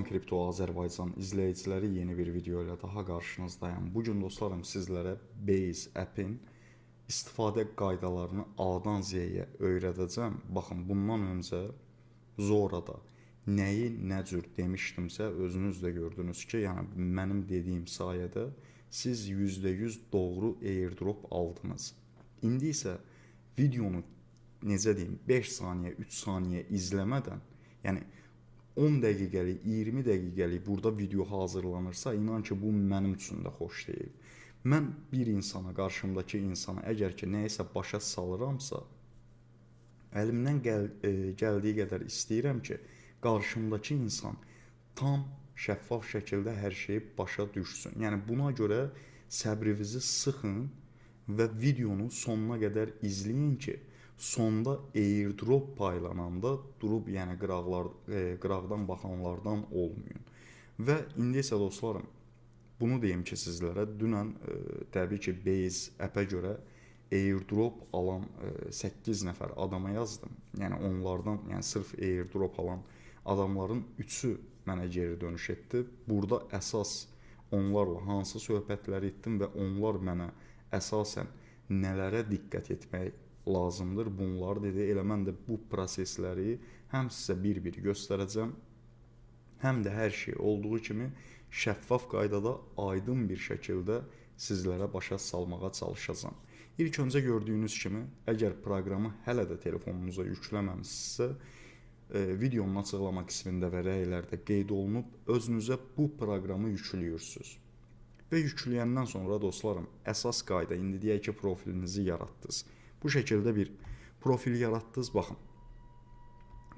Kripto Azərbaycan izləyiciləri yeni bir video ilə daha qarşınızdayım. Bugün dostlarım sizlərə Base app'in istifadə qaydalarını A-dan Z-yə öyrədəcəm. Baxın, bundan öncə Zorada nəyi nə cür demişdimsə özünüz də gördünüz ki, yəni mənim dediyim sayədə siz %100 doğru airdrop aldınız. İndi isə videonu necə deyim 5 saniyə, 3 saniyə izləmədən, yəni 10 dəqiqəlik, 20 dəqiqəlik burada video hazırlanırsa, inan ki, bu mənim üçün də xoş deyil. Mən bir insana, qarşımdakı insana əgər ki, nəyisə başa salıramsa, əlimdən gəldiyi qədər istəyirəm ki, qarşımdakı insan tam şəffaf şəkildə hər şeyi başa düşsün. Yəni, buna görə səbrinizi sıxın və videonu sonuna qədər izləyin ki, sonda airdrop paylananda durub, yəni qıraqdan baxanlardan olmayın. Və indi isə dostlarım, bunu deyim ki sizlərə, dünən təbii ki Base app'ə görə airdrop alan 8 nəfər adama yazdım. Yəni onlardan, yəni sırf airdrop alan adamların 3'ü mənə geri dönüş etdi. Burada əsas onlarla hansı söhbətlər etdim və onlar mənə əsasən nələrə diqqət etmək lazımdır bunlar dedi. Elə mən də bu prosesləri həm sizə bir-bir göstərəcəm, həm də hər şey olduğu kimi şəffaf qaydada aydın bir şəkildə sizlərə başa salmağa çalışacağam. İlk öncə gördüyünüz kimi, əgər proqramı hələ də telefonunuza yükləməmişsinizsə, videonun açıqlama qismində və rəylərdə qeyd olunub, özünüzə bu proqramı yükləyirsiniz. Və yükləyəndən sonra dostlarım, əsas qayda, indi deyək ki, profilinizi yaratdınız. Bu şəkildə bir profil yaratdınız, baxın.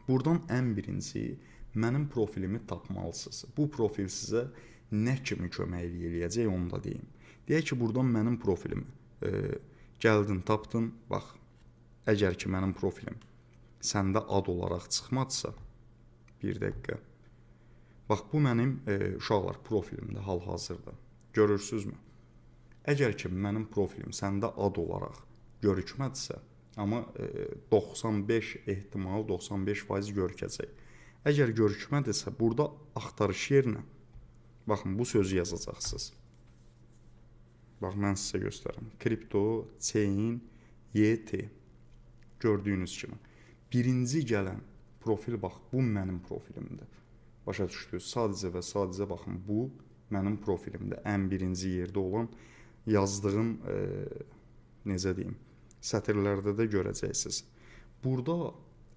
Buradan ən birinci mənim profilimi tapmalısınız. Bu profil sizə nə kimi kömək eləyəcək onu da deyim. Deyək ki, buradan mənim profilimi gəldin, tapdın, bax. Əgər ki, mənim profilim səndə ad olaraq çıxmadısa, bir dəqiqə. Bax, bu mənim uşaqlar profilimdə hal-hazırda. Görürsünüzmü? Əgər ki, mənim profilim səndə ad olaraq görükmədisə, amma 95 ehtimal 95% görükəcək. Əgər görükmədisə, burada axtarış yerinə, baxın, bu sözü yazacaqsınız. Bax, mən sizə göstərim. Kripto, chain, YT. Gördüyünüz kimi. Birinci gələn profil, bax, bu mənim profilimdir. Başa düşdünüz? Sadəcə və sadəcə, baxın, bu mənim profilimdə ən birinci yerdə olan yazdığım, necə deyim, sətirlərdə də görəcəksiniz. Burada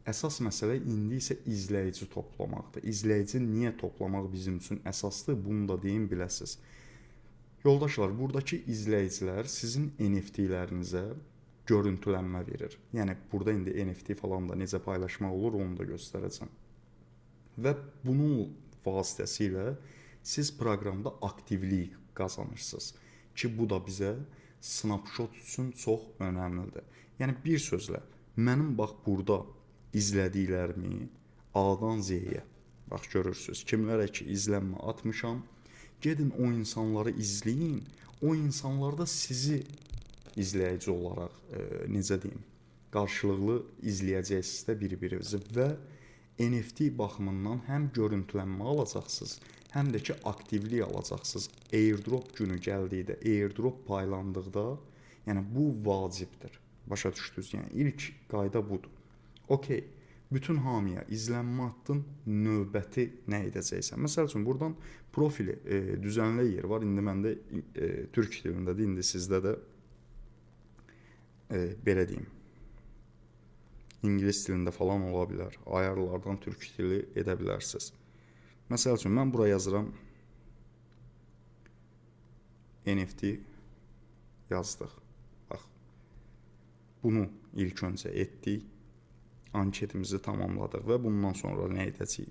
əsas məsələ indi isə izləyici toplamaqdır. İzləyici niyə toplamaq bizim üçün əsasdır, bunu da deyim biləsiniz. Yoldaşlar, buradakı izləyicilər sizin NFT-lərinizə görüntülənmə verir. Yəni, burada indi NFT falan da necə paylaşmaq olur, onu da göstərəcəm. Və bunun vasitəsilə siz proqramda aktivlik qazanırsınız ki, bu da bizə snapshot üçün çox önəmlidir. Yəni, bir sözlə, mənim bax burada izlədiklərimi A-dan Z-yə, bax görürsünüz, kimlərə ki izlənmə atmışam, gedin o insanları izləyin, o insanlarda sizi izləyici olaraq, necə deyim, qarşılıqlı izləyəcəksiniz də bir-birinizi və NFT baxımından həm görüntülənmə alacaqsınız, həm də ki aktivlik alacaqsınız. Airdrop günü gəldikdə, airdrop paylandıqda, yəni bu vacibdir. Başa düşdünüz? Yəni ilk qayda budur. Okey, bütün hamıya izlənmə atdın, növbəti nə edəcəksən? Məsəl üçün, buradan profili düzənlə yer var. İndi məndə türk dilindədir, indi sizdə də belə deyim, İngilis dilində falan ola bilər. Ayarlardan türk dili edə bilərsiniz. Məsəl üçün, mən buraya yazıram NFT yazdıq. Bax, bunu ilk öncə etdik. Anketimizi tamamladıq və bundan sonra nə edəcəyik?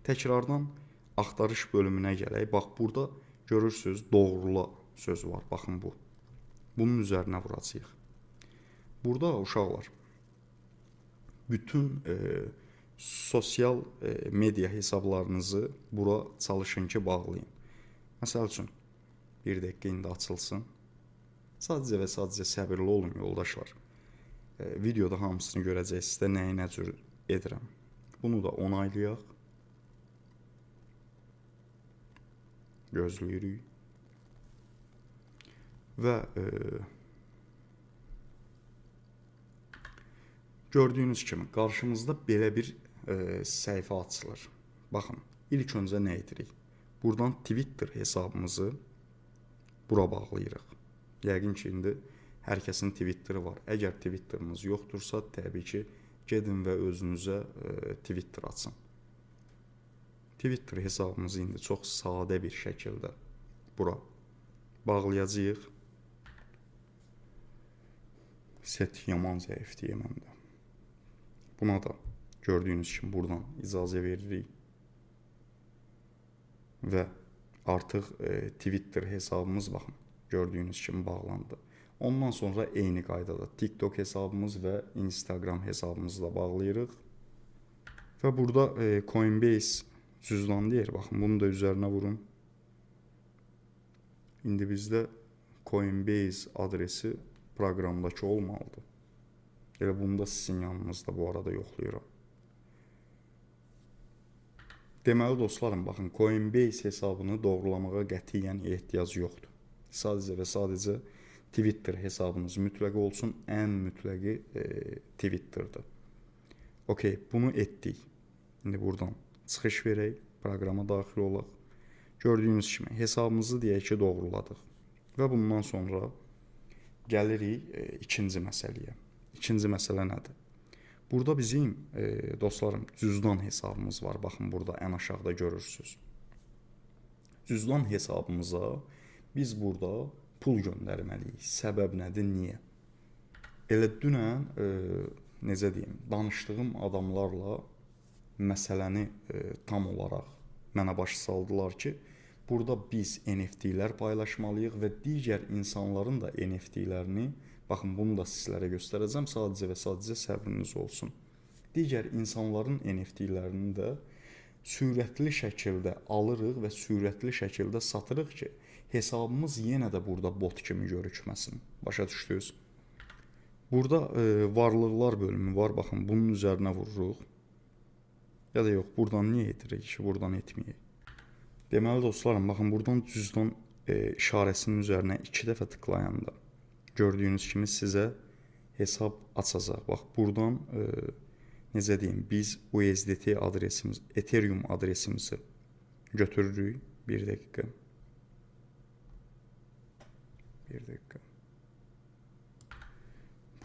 Təkrardan axtarış bölümünə gələk. Bax, burada görürsünüz, doğrula sözü var. Baxın bu. Bunun üzərinə vuracağıq. Burada uşaqlar, bütün sosial media hesablarınızı bura çalışın ki, bağlayın. Məsəl üçün, bir dəqiqə indi açılsın. Sadəcə və sadəcə səbirli olun, yoldaşlar. Videoda hamısını görəcəksiniz də nəyi nə cür edirəm. Bunu da onaylayaq. gözləyirik. Və gördüyünüz kimi qarşımızda belə bir səhifə açılır. Baxın, ilk öncə nə edirik? Buradan Twitter hesabımızı bura bağlayırıq. Yəqin ki, indi hər kəsin Twitteri var. Əgər Twitteriniz yoxdursa, təbii ki, gedin və özünüzə Twitter açın. Twitter hesabımızı indi çox sadə bir şəkildə bura bağlayacağıq. Set yaman zəifdir məndə. Buna da gördüyünüz kimi buradan icazə veririk. Və artıq Twitter hesabımız baxın, gördüyünüz kimi bağlandı. Ondan sonra eyni qaydada TikTok hesabımız və Instagram hesabımızı da bağlayırıq. Və burada Coinbase cüzdan deyir. Baxın, bunu da üzərinə vurun. İndi bizdə Coinbase adresi proqramdakı olmalıdır. Elə bunu da sizin yanınızda bu arada yoxlayıram. Deməli dostlarım, baxın, Coinbase hesabını doğrulamağa qətiyyən ehtiyac yoxdur. Sadəcə və sadəcə Twitter hesabınız mütləq olsun. Ən mütləqi Twitter'dır. Okey, bunu etdik. İndi buradan çıxış verək, proqrama daxil olaq. Gördüyünüz kimi hesabımızı deyək ki, doğruladıq. Və bundan sonra gəlirik ikinci məsələyə. İkinci məsələ nədir? Burada bizim dostlarım cüzdan hesabımız var. Baxın, burada ən aşağıda görürsünüz. Cüzdan hesabımıza biz burada pul göndərməliyik. Səbəb nədir, niyə? Elə dünən, necə deyim, danışdığım adamlarla məsələni tam olaraq mənə başa saldılar ki, burada biz NFT-lər paylaşmalıyıq və digər insanların da NFT-lərini, baxın, bunu da sizlərə göstərəcəm, sadəcə və sadəcə səbriniz olsun. Digər insanların NFT-lərini də sürətli şəkildə alırıq və sürətli şəkildə satırıq ki, hesabımız yenə də burada bot kimi görükməsin. Başa düşdünüz? Burada varlıqlar bölümü var. Baxın, bunun üzərinə vururuq. Ya da yox, buradan niyə edirik ki, buradan etməyək. Deməli dostlarım, baxın, buradan cüzdan işarəsinin üzərinə 2 dəfə tıklayanda gördüyünüz kimi sizə hesab açacaq. Bax, buradan necə deyim, biz USDT adresimiz, Ethereum adresimizi götürürük. Bir dəqiqə.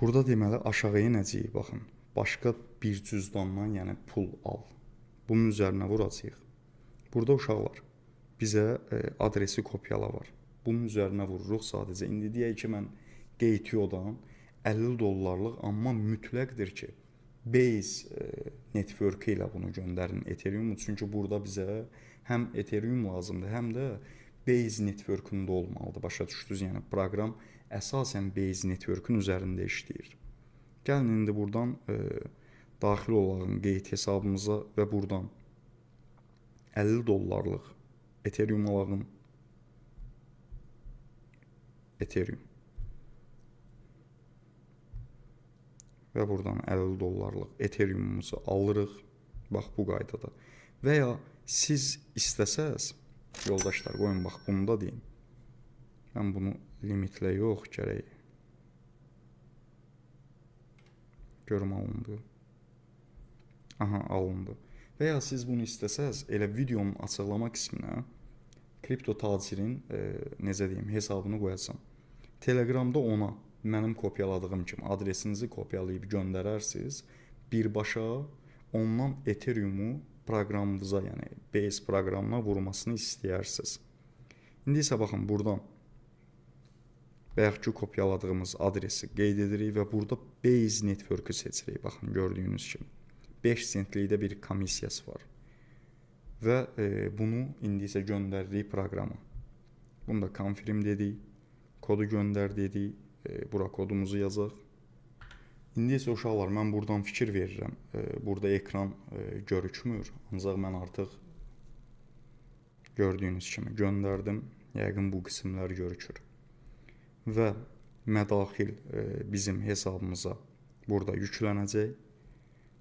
Burada deməli aşağıya necəyik, baxın. Başqa bir cüzdandan, yəni pul al. Bunun üzərinə vuracağıq. Burada uşaqlar bizə adresi kopyala var. Bunun üzərinə vururuq sadəcə. İndi deyək ki, mən Gate.io'dan $50, amma mütləqdir ki, Base network ilə bunu göndərin Ethereum. Çünki burada bizə həm Ethereum lazımdır, həm də Base network'unda olmalıdır. Başa düşdünüz? Yəni proqram əsasən Base network'ün üzərində işləyir. Gəlin indi buradan daxil olalım Gate hesabımıza və buradan $50 Ethereum alağım. Ethereum. Və buradan $50 Ethereum'umuzu alırıq. Bax, bu qaydada. Və ya siz istəsəz, yoldaşlar, qoyun, bax, bunu da deyim. Mən bunu limitlə yox, gərək. Görüm, alındı. Aha, alındı. Və ya siz bunu istəsəz, elə videonun açıqlama qisminə kripto tacirin, necə deyim, hesabını qoyacam. Telegramda ona mənim kopyaladığım kimi adresinizi kopyalayıb göndərərsiniz. Birbaşa ondan Ethereum-u proqramınıza, yəni Base proqramına vurmasını istəyirsiniz. İndi isə baxın, buradan bayaqki kopyaladığımız adresi qeyd edirik və burada Base network-ü seçirik. Baxın, gördüyünüz kimi 5 centlikdə bir komissiyası var. Və bunu indi isə göndəririk proqrama. Bunu da confirm dedik. Kodu göndər dedik. Bura kodumuzu yazaq. İndi isə uşaqlar, mən buradan fikir verirəm. Burada ekran görükmür. Ancaq mən artıq gördüyünüz kimi göndərdim. Yəqin bu qismlər görükür. Və mədaxil bizim hesabımıza burada yüklənəcək.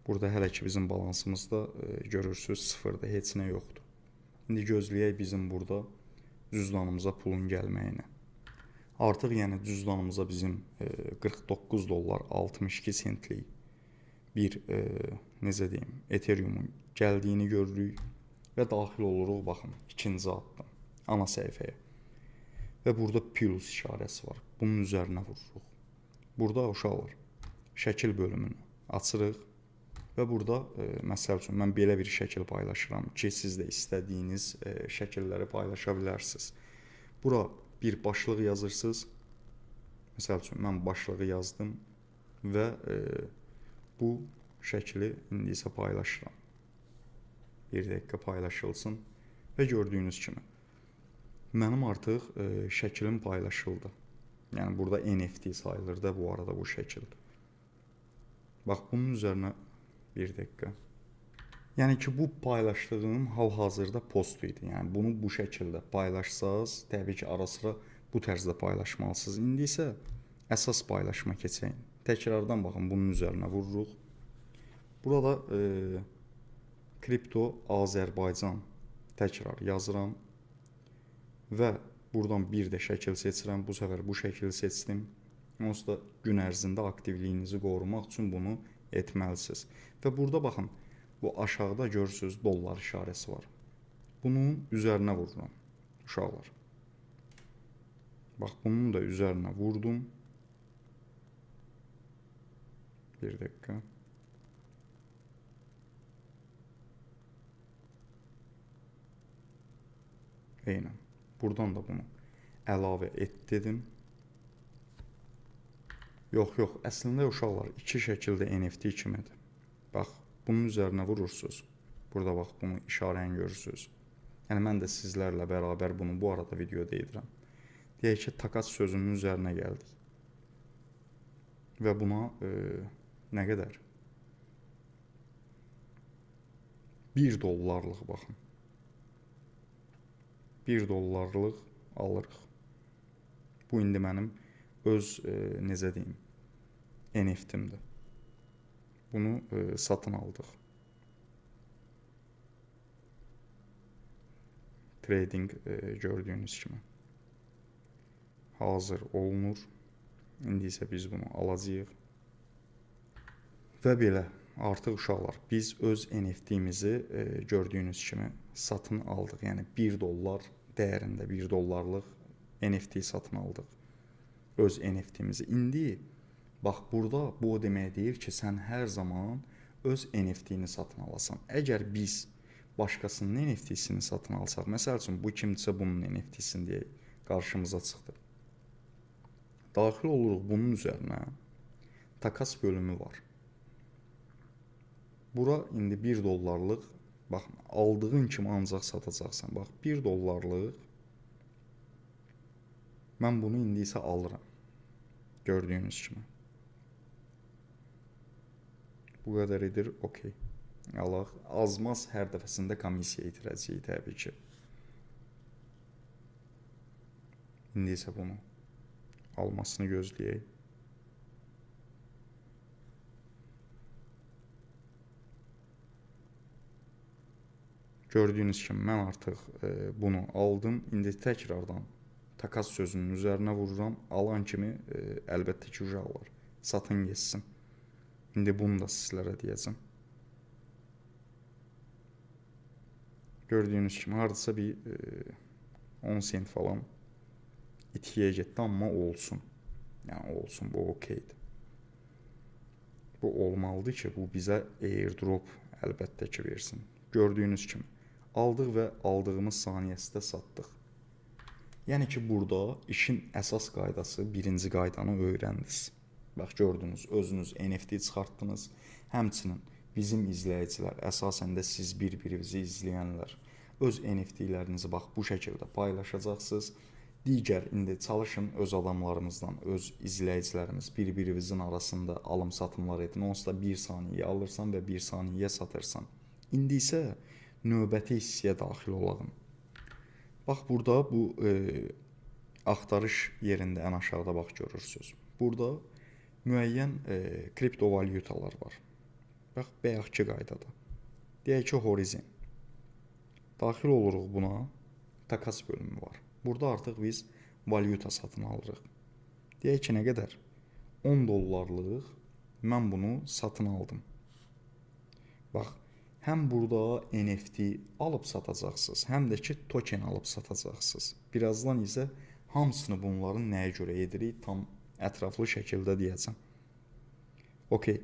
Burada hələ ki bizim balansımızda görürsünüz sıfırdır, heç nə yoxdur. İndi gözləyək bizim burada cüzdanımıza pulun gəlməyini. Artıq yəni cüzdanımıza bizim 49 dollar 62 sentlik bir necə deyim, Ethereum-un gəldiyini görürük və daxil oluruq baxın ikinci addım ana səhifəyə. Və burada plus işarəsi var. Bunun üzərinə vururuq. Burada uşaqlar şəkil bölümünü açırıq və burada məsəl üçün mən belə bir şəkil paylaşıram ki, siz də istədiyiniz şəkilləri paylaşa bilərsiniz. Bura bir başlıq yazırsınız. Məsəl üçün mən başlığı yazdım və bu şəkli indi isə paylaşıram. Bir dəqiqə paylaşılsın və gördüyünüz kimi mənim artıq şəklim paylaşıldı. Yəni burada NFT sayılır da bu arada bu şəkil. Bax bunun üzərinə bir dəqiqə. Yəni ki, bu paylaşdığım hal-hazırda post idi. Yəni bunu bu şəkildə paylaşsaz, təbii ki, ara-sıra bu tərzdə paylaşmalısınız. İndi isə əsas paylaşma keçək. Təkrardan baxın bunun üzərinə vururuq. Burada Kripto Azərbaycan təkrar yazıram və buradan bir də şəkil seçirəm. Bu səfər bu şəkili seçdim. Onsuz da gün ərzində aktivliyinizi qorumaq üçün bunu etməlisiniz. Və burada baxın, bu aşağıda görürsünüz dollar işarəsi var. Bunun üzərinə vururam uşaqlar. Bax bunun da üzərinə vurdum. Bir dəqiqə. Eynən. Buradan da bunu əlavə et dedim. Yox, əslində uşaqlar iki şəkildə NFT kimidir. Bax, bunun üzərinə vurursunuz. Burada bax, bunu işarəni görürsünüz. Yəni, mən də sizlərlə bərabər bunu bu arada videoda edirəm. Deyək ki, takas sözünün üzərinə gəldik. Və buna nə qədər? 1 dollarlıq baxın. 1 dollarlıq alırıq. Bu indi mənim öz necə deyim, NFT-imdir. Bunu satın aldıq. Trading gördüyünüz kimi hazır olunur. İndi isə biz bunu alacağıq. Və belə artıq uşaqlar biz öz NFT-imizi gördüyünüz kimi satın aldıq. Yəni 1 dollar dəyərində 1 dollarlıq NFT satın aldıq. Öz NFT-imizi. İndi bax burada bu o demək deyir ki, sən hər zaman öz NFT-ni satın alasan. Əgər biz başqasının NFT-sini satın alsaq, məsəl üçün bu kimdirsə bunun NFT-sini deyək, qarşımıza çıxdı. Daxil oluruq bunun üzərinə. Takas bölümü var. Bura indi 1 dollarlıq, baxın, aldığın kimi ancaq satacaqsan. Bax, 1 dollarlıq, mən bunu indi isə alıram. Gördüyünüz kimi. Bu qədər edir, okey. Allah, azmaz hər dəfəsində komissiya itirəcəyik təbii ki. İndi isə bunu almasını gözləyək. Gördüyünüz kimi mən artıq bunu aldım. İndi təkrardan takas sözünün üzərinə vururam. Alan kimi əlbəttə ki, uşaqlar satın geçsin. İndi bunu da sizlərə deyəcəm. Gördüyünüz kimi hardasa bir 10 sent falan itkiyə getdi, amma olsun. Yəni olsun, bu okeydir. Bu olmalıdır ki, bu bizə airdrop əlbəttə ki versin. Gördüyünüz kimi aldıq və aldığımız saniyəsində satdıq. Yəni ki, burada işin əsas qaydası, birinci qaydanı öyrəndiniz. Bax, gördünüz, özünüz NFT çıxartdınız. Həmçinin bizim izləyicilər, əsasən də siz bir-birinizi izləyənlər, öz NFT-lərinizi bax bu şəkildə paylaşacaqsınız. Digər indi çalışın öz adamlarımızdan, öz izləyicilərimiz bir-birinizin arasında alım-satımlar edin. Onsuz da 1 saniyə alırsan və 1 saniyə satırsan. İndi isə növbəti hissəyə daxil olalım. Bax, burada bu axtarış yerində ən aşağıda bax görürsünüz. Burada müəyyən kriptovalyutalar var. Bax, bayaqki qaydada. Deyək ki, Horizon. Daxil oluruq buna. Takas bölümü var. Burada artıq biz valyuta satın alırıq. Deyək ki, nə qədər? 10 dollarlıq mən bunu satın aldım. Bax, həm burada NFT alıb satacaqsınız, həm də ki token alıb satacaqsınız. Birazdan isə hamısını bunların nəyə görə edirik tam ətraflı şəkildə deyəcəm. Okey.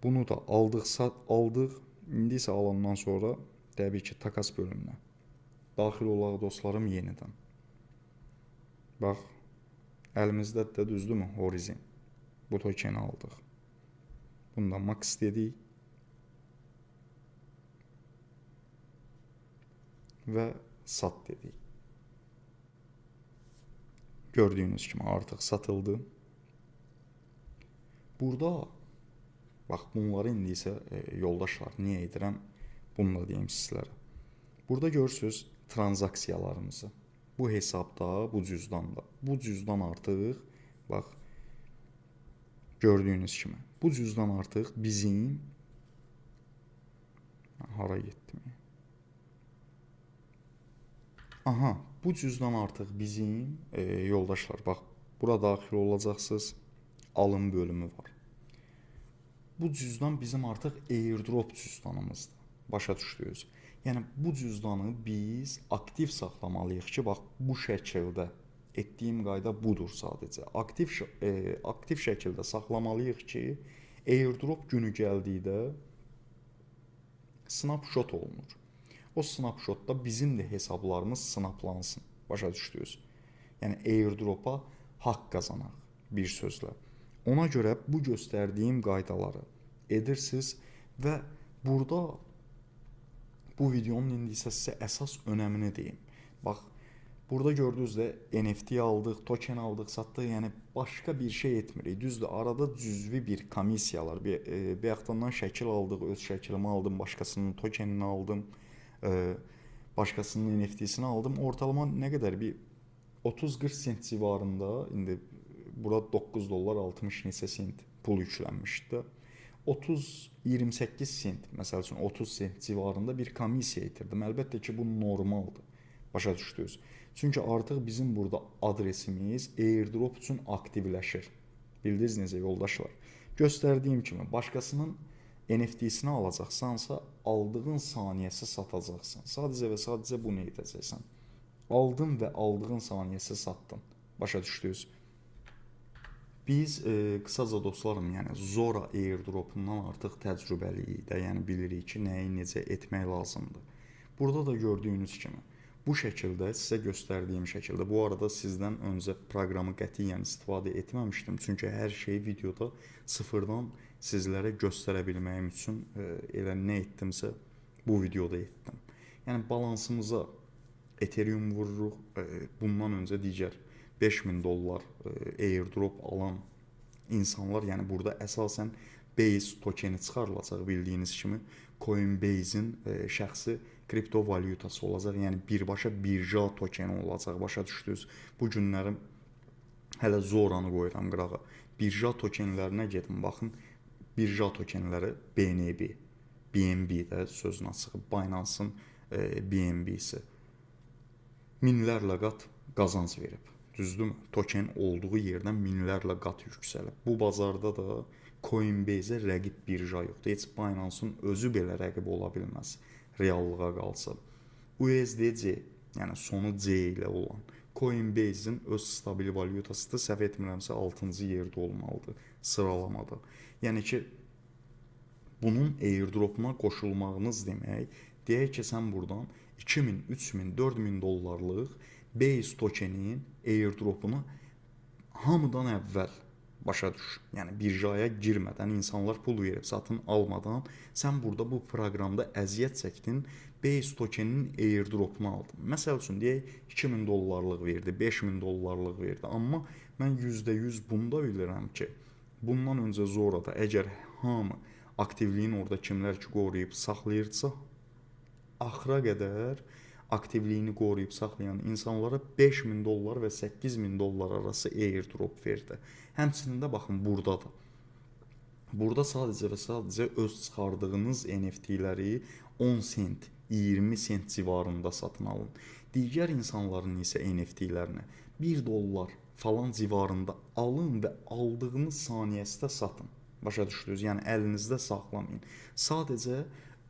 Bunu da aldıq. İndi isə alandan sonra təbii ki takas bölümünə daxil olaq dostlarım yenidən. Bax, əlimizdə də düzdürmü? Horizon. Bu tokeni aldıq. Bundan max dedik. Və sat dedik. Gördüyünüz kimi artıq satıldı. Burada bax, bunları indi isə yoldaşlar niyə edirəm? Bunu da deyim sizlərə. Burada görürsüz transaksiyalarımızı. Bu hesabda, bu cüzdanda. Bu cüzdan artıq, bax, gördüyünüz kimi. Bu cüzdan artıq bizim... Hara getdim? Aha, bu cüzdan artıq bizim yoldaşlar. Bax, bura daxil olacaqsınız. Alım bölümü var. Bu cüzdan bizim artıq airdrop cüzdanımızdır. Başa düşdünüz? Yəni bu cüzdanı biz aktiv saxlamalıyıq ki, bax bu şəkildə etdiyim qayda budur sadəcə. Aktiv şəkildə saxlamalıyıq ki, airdrop günü gəldikdə snapshot olunur. O snapshotda bizim də hesablarımız snaplansın. Başa düşdünüz? Yəni airdropa haqq qazanaq bir sözlə. Ona görə bu göstərdiyim qaydaları edirsiniz və burada bu videonun indi isə sizə əsas önəmini deyim. Bax, burada gördünüz də NFT aldıq, token aldıq, satdıq, yəni başqa bir şey etmirik. Düzdür, arada cüzvi bir komissiyalar, bir yaxdandan şəkil aldıq, öz şəklimi aldım, başqasının tokenini aldım, başqasının NFT-sini aldım. Ortalama nə qədər? Bir 30-40 sent civarında, indi burada 9 dollar 60 neçə sent pul yüklənmişdi. 30-28 sent, məsəl üçün 30 sent civarında bir komissiya itirdim. Əlbəttə ki, bu normaldır. Başa düşdünüz? Çünki artıq bizim burada adresimiz airdrop üçün aktivləşir. Bildiniz necə yoldaşlar? Göstərdiyim kimi başqasının NFT-sini alacaqsansa, aldığın saniyəsi satacaqsan. Sadəcə və sadəcə bunu edəcəksən. Aldın və aldığın saniyəsi satdın. Başa düşdünüz? Biz qısaca dostlarım, yəni Zora airdropundan artıq təcrübəliyik də, yəni bilirik ki, nəyi necə etmək lazımdır. Burada da gördüyünüz kimi bu şəkildə sizə göstərdiyim şəkildə, bu arada sizdən öncə proqramı qətiyyən istifadə etməmişdim. Çünki hər şeyi videoda sıfırdan sizlərə göstərə bilməyim üçün elə nə etdimsə bu videoda etdim. Yəni balansımıza Ethereum vururuq. Bundan öncə digər 5000 dollar airdrop alan insanlar, yəni burada əsasən Base tokeni çıxarılacaq bildiyiniz kimi. Coinbase-in şəxsi kriptovalyutası olacaq, yəni birbaşa birja tokeni olacaq, başa düşdünüz? Bu günlərim hələ Zoranı qoyuram qırağa. Birja tokenlərinə gedin, baxın. Birja tokenləri BNB də sözün açığı, Binance-ın BNB-si minlərlə qat qazanc verib. Düzdürmü? Token olduğu yerdən minlərlə qat yüksəlib. Bu bazarda da Coinbase-ə rəqib birja yoxdur. Heç Binance-ın özü belə rəqib ola bilməz reallığa qalsa. USDC, yəni sonu C ilə olan Coinbase-in öz stabil valyutası da səhv etmirəmsə 6-cı yerdə olmalıdır sıralamada. Yəni ki, bunun airdropuna qoşulmağınız demək, deyək ki, sən buradan 2000, 3000, 4000 dollarlıq Base tokenin airdropunu hamıdan əvvəl başa düş. Yəni birjaya girmədən, insanlar pul verib satın almadan sən burada bu proqramda əziyyət çəkdin, Base tokeninin airdropunu aldın. Məsəl üçün deyək 2000 dollarlıq verdi, 5000 dollarlıq verdi. Amma mən %100 bunda bilirəm ki, bundan öncə Zorada əgər hamı aktivliyin orada kimlər ki qoruyub saxlayırsa, axıra qədər aktivliyini qoruyub saxlayan insanlara 5000 dollar və 8000 dollar arası airdrop verdi. Həmçinin baxın burada da. Burada sadəcə və sadəcə öz çıxardığınız NFT-ləri 10 sent, 20 sent civarında satın alın. digər insanların isə NFT-lərini 1 dollar falan civarında alın və aldığınız saniyəsində satın. Başa düşdünüz? Yəni əlinizdə saxlamayın. Sadəcə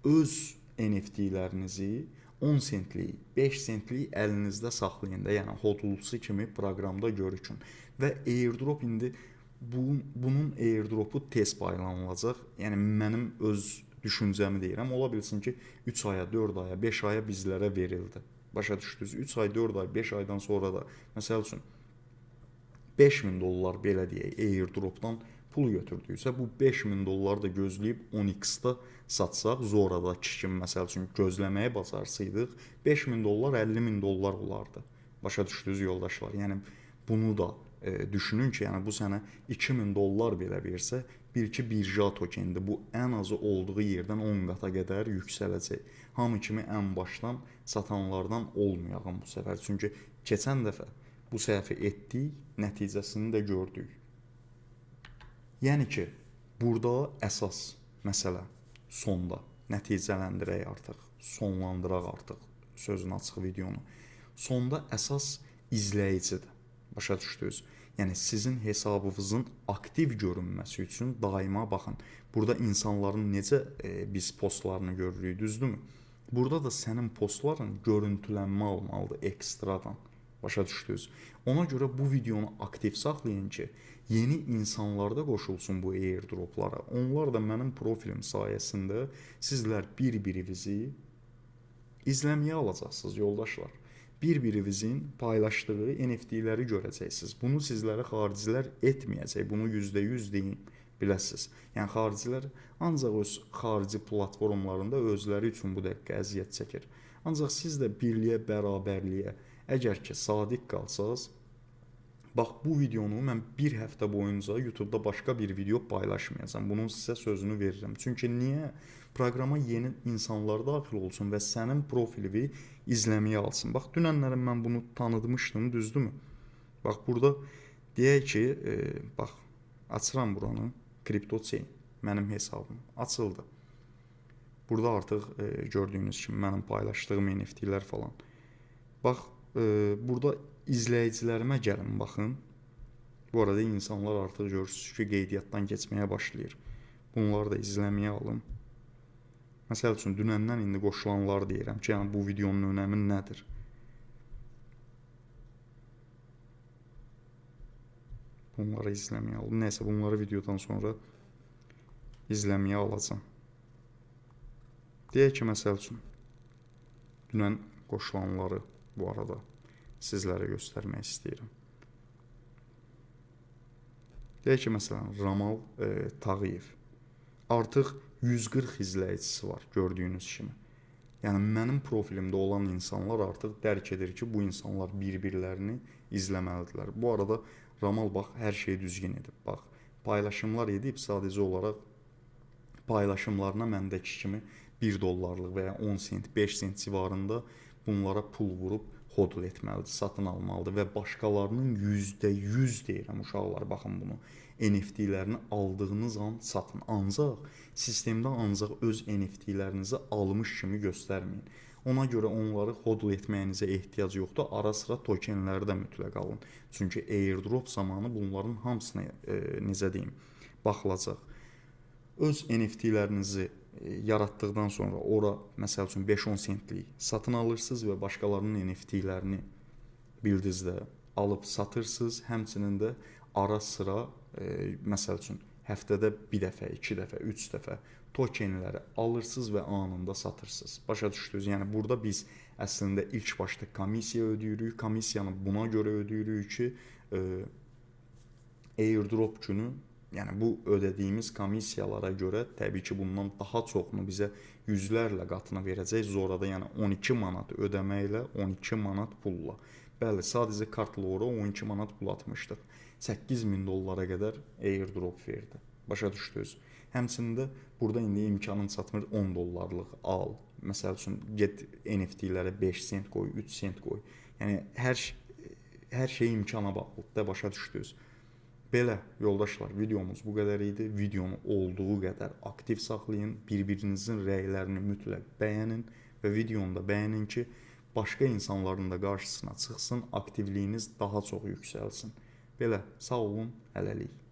öz NFT-lərinizi 10 sentlik, 5 sentlik əlinizdə saxlayın da, yəni hodulçu kimi proqramda görükün. Və airdrop indi bunun airdropu tez paylanılacaq. Yəni mənim öz düşüncəmi deyirəm. Ola bilsin ki 3 aya, 4 aya, 5 aya bizlərə verildi. Başa düşdünüz? 3 ay, 4 ay, 5 aydan sonra da məsəl üçün 5000 dollar belə deyək airdropdan pul götürdüksə, bu 5000 dolları da gözləyib 10x-da satsaq, zoradakı kimi məsəl üçün gözləməyə bacarsaydıq, 5000 dollar 50.000 dollar olardı. Başa düşdünüz yoldaşlar? Yəni bunu da düşünün ki, yəni bu sənə 2000 dollar belə versə, bil ki birja tokendir. Bu ən azı olduğu yerdən 10 qata qədər yüksələcək. Hamı kimi ən başdan satanlardan olmayağım bu səfər. Çünki keçən dəfə bu səhvi etdik, nəticəsini də gördük. Yəni ki, burada əsas məsələ sonda nəticələndirək artıq, sonlandıraq artıq sözün açıq videonu. Sonda əsas izləyicidir. Başa düşdünüz? Yəni sizin hesabınızın aktiv görünməsi üçün daima baxın. Burada insanların necə biz postlarını görürük, düzdürmü? Burada da sənin postların görüntülənmə almalıdır ekstradan. Başa düşdünüz? Ona görə bu videonu aktiv saxlayın ki, yeni insanlar da qoşulsun bu airdroplara. Onlar da mənim profilim sayəsində sizlər bir-birinizi izləməyə alacaqsınız yoldaşlar. Bir-birinizin paylaşdığı NFT-ləri görəcəksiniz. Bunu sizlərə xaricilər etməyəcək. Bunu %100 deyin, biləsiniz. Yəni xaricilər ancaq öz xarici platformlarında özləri üçün bu dəqiqə əziyyət çəkir. Ancaq siz də birliyə, bərabərliyə əgər ki sadiq qalsaz, bax bu videonu mən bir həftə boyunca YouTube'da başqa bir video paylaşmayacağım. Bunun sizə sözünü verirəm. Çünki niyə? Proqrama yeni insanlar daxil olsun və sənin profilini izləməyə alsın. Bax dünənlərin mən bunu tanıtmışdım, düzdürmü? Bax burada deyək ki, bax açıram buranı, CryptoChain mənim hesabım açıldı. Burada artıq gördüyünüz kimi mənim paylaşdığım NFT-lər falan. Bax burada izləyicilərimə gəlin baxın. Bu arada insanlar artıq görürsünüz ki, qeydiyyatdan keçməyə başlayır. Bunları da izləməyə alın. Məsəl üçün dünəndən indi qoşulanlar deyirəm ki, yəni bu videonun önəmi nədir? Bunları izləməyə alın. Nəysə bunları videodan sonra izləməyə alacağım. Deyək ki, məsəl üçün dünən qoşulanları bu arada sizlərə göstərmək istəyirəm. Deyək ki, məsələn, Ramal Tağıyev artıq 140 izləyicisi var, gördüyünüz kimi. Yəni mənim profilimdə olan insanlar artıq dərk edir ki, bu insanlar bir-birlərini izləməlidirlər. Bu arada Ramal bax hər şeyi düzgün edib. Bax, paylaşımlar edib, sadəcə olaraq paylaşımlarına məndəki kimi 1 dollarlıq və ya 10 sent, 5 sent civarında bunlara pul vurub hodl etməlidir, satın almalıdır və başqalarının %100 deyirəm uşaqlar, baxın bunu. NFT-lərini aldığınız an satın. Ancaq sistemdə ancaq öz NFT-lərinizi almış kimi göstərməyin. Ona görə onları hodl etməyinizə ehtiyac yoxdur. Ara sıra tokenləri də mütləq alın. Çünki airdrop zamanı bunların hamısına necə deyim, baxılacaq. Öz NFT-lərinizi yaratdıqdan sonra ora məsəl üçün 5-10 sentlik satın alırsınız və başqalarının NFT-lərini bildinizdə alıb satırsınız. Həmçinin də ara sıra məsəl üçün həftədə 1 dəfə, 2 dəfə, 3 dəfə tokenləri alırsınız və anında satırsınız. Başa düşdünüz? Yəni burada biz əslində ilk başda komissiya ödəyirik. Komissiyanı buna görə ödəyirik ki, airdrop günü, yəni bu ödədiyimiz komissiyalara görə təbii ki, bundan daha çoxunu bizə yüzlərlə qatını verəcək. Zorada yəni 12 manat ödəməklə 12 manat pulla. Bəli, sadəcə kartla ora 12 manat pul atmışdıq. 8000 dollara qədər airdrop verdi. Başa düşdünüz? Həmçində burada indi imkanın çatmır 10 dollarlıq al. Məsəl üçün get NFT-lərə 5 sent qoy, 3 sent qoy. Yəni hər şey imkana bağlıdır, başa düşdünüz? Belə yoldaşlar, videomuz bu qədər idi. Videonu olduğu qədər aktiv saxlayın, bir-birinizin rəylərini mütləq bəyənin və videonu da bəyənin ki, başqa insanların da qarşısına çıxsın, aktivliyiniz daha çox yüksəlsin. Belə, sağ olun, hələlik.